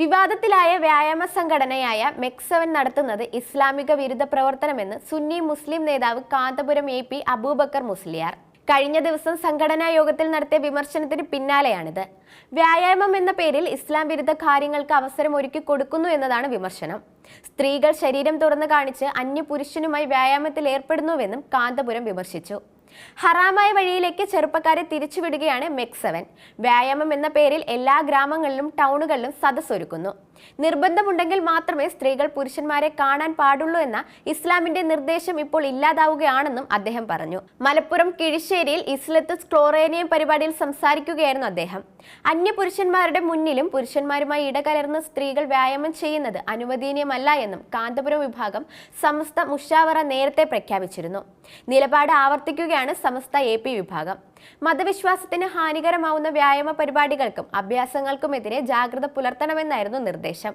വിവാദത്തിലായ വ്യായാമ സംഘടനയായ MEC7 നടത്തുന്നത് ഇസ്ലാമിക വിരുദ്ധ പ്രവർത്തനമെന്ന് സുന്നി മുസ്ലിം നേതാവ് കാന്തപുരം AP അബൂബക്കർ മുസ്ലിയാർ കഴിഞ്ഞ ദിവസം സംഘടനാ യോഗത്തിൽ നടത്തിയ വിമർശനത്തിന് പിന്നാലെയാണിത്. വ്യായാമം എന്ന പേരിൽ ഇസ്ലാം വിരുദ്ധ കാര്യങ്ങൾക്ക് അവസരം ഒരുക്കി കൊടുക്കുന്നു എന്നതാണ് വിമർശനം. സ്ത്രീകൾ ശരീരം തുറന്നു കാണിച്ച് അന്യപുരുഷനുമായി വ്യായാമത്തിൽ ഏർപ്പെടുന്നുവെന്നും കാന്തപുരം വിമർശിച്ചു. ഹറാമായ വഴിയിലേക്ക് ചെറുപ്പക്കാരെ തിരിച്ചുവിടുകയാണ് MEC7. വ്യായാമം എന്ന പേരിൽ എല്ലാ ഗ്രാമങ്ങളിലും ടൗണുകളിലും സദസ്സൊരുക്കുന്നു. നിർബന്ധമുണ്ടെങ്കിൽ മാത്രമേ സ്ത്രീകൾ പുരുഷന്മാരെ കാണാൻ പാടുള്ളൂ എന്ന ഇസ്ലാമിന്റെ നിർദ്ദേശം ഇപ്പോൾ ഇല്ലാതാവുകയാണെന്നും അദ്ദേഹം പറഞ്ഞു. മലപ്പുറം കിഴിശ്ശേരിയിൽ ഇസ്ലത്ത് ക്ലോറേനിയം പരിപാടിയിൽ സംസാരിക്കുകയായിരുന്നു അദ്ദേഹം. അന്യപുരുഷന്മാരുടെ മുന്നിലും പുരുഷന്മാരുമായി ഇടകലർന്ന് സ്ത്രീകൾ വ്യായാമം ചെയ്യുന്നത് അനുവദനീയമല്ല എന്നും കാന്തപുരം വിഭാഗം സമസ്ത മുഷാവറ നേരത്തെ പ്രഖ്യാപിച്ചിരുന്നു. നിലപാട് ആവർത്തിക്കുകയാണ് സമസ്ത AP വിഭാഗം. മതവിശ്വാസത്തിന് ഹാനികരമാവുന്ന വ്യായാമ പരിപാടികൾക്കും അഭ്യാസങ്ങൾക്കുമെതിരെ ജാഗ്രത പുലർത്തണമെന്നായിരുന്നു നിർദ്ദേശം.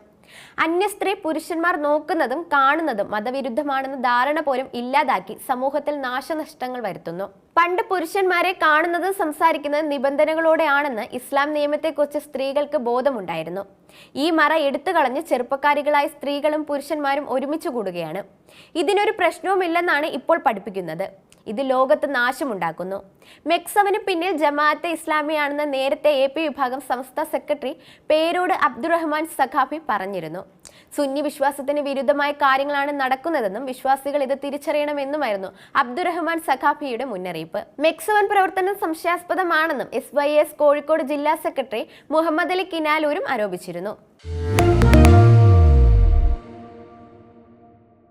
അന്യ സ്ത്രീ പുരുഷന്മാർ നോക്കുന്നതും കാണുന്നതും മതവിരുദ്ധമാണെന്ന ധാരണ പോലും ഇല്ലാതാക്കി സമൂഹത്തിൽ നാശനഷ്ടങ്ങൾ വരുത്തുന്നു. പണ്ട് പുരുഷന്മാരെ കാണുന്നതും സംസാരിക്കുന്നതും നിബന്ധനകളോടെയാണെന്ന് ഇസ്ലാം നിയമത്തെക്കുറിച്ച് സ്ത്രീകൾക്ക് ബോധമുണ്ടായിരുന്നു. ഈ മറ എടുത്തുകളഞ്ഞ് ചെറുപ്പക്കാരികളായ സ്ത്രീകളും പുരുഷന്മാരും ഒരുമിച്ച് കൂടുകയാണ്. ഇതിനൊരു പ്രശ്നവുമില്ലെന്നാണ് ഇപ്പോൾ പഠിപ്പിക്കുന്നത്. ഇത് ലോകത്ത് നാശമുണ്ടാക്കുന്നു. MEC7 പിന്നിൽ ജമാഅത്തെ ഇസ്ലാമിയാണെന്ന് നേരത്തെ AP വിഭാഗം സംസ്ഥാന സെക്രട്ടറി പേരോട് അബ്ദുറഹ്മാൻ സഖാഫി പറഞ്ഞിരുന്നു. സുന്നി വിശ്വാസത്തിന് വിരുദ്ധമായ കാര്യങ്ങളാണ് നടക്കുന്നതെന്നും വിശ്വാസികൾ ഇത് തിരിച്ചറിയണമെന്നുമായിരുന്നു അബ്ദുറഹ്മാൻ സഖാഫിയുടെ മുന്നറിയിപ്പ്. MEC7 പ്രവർത്തനം സംശയാസ്പദമാണെന്നും SYS കോഴിക്കോട് ജില്ലാ സെക്രട്ടറി മുഹമ്മദ് അലി കിനാലൂരും ആരോപിച്ചിരുന്നു.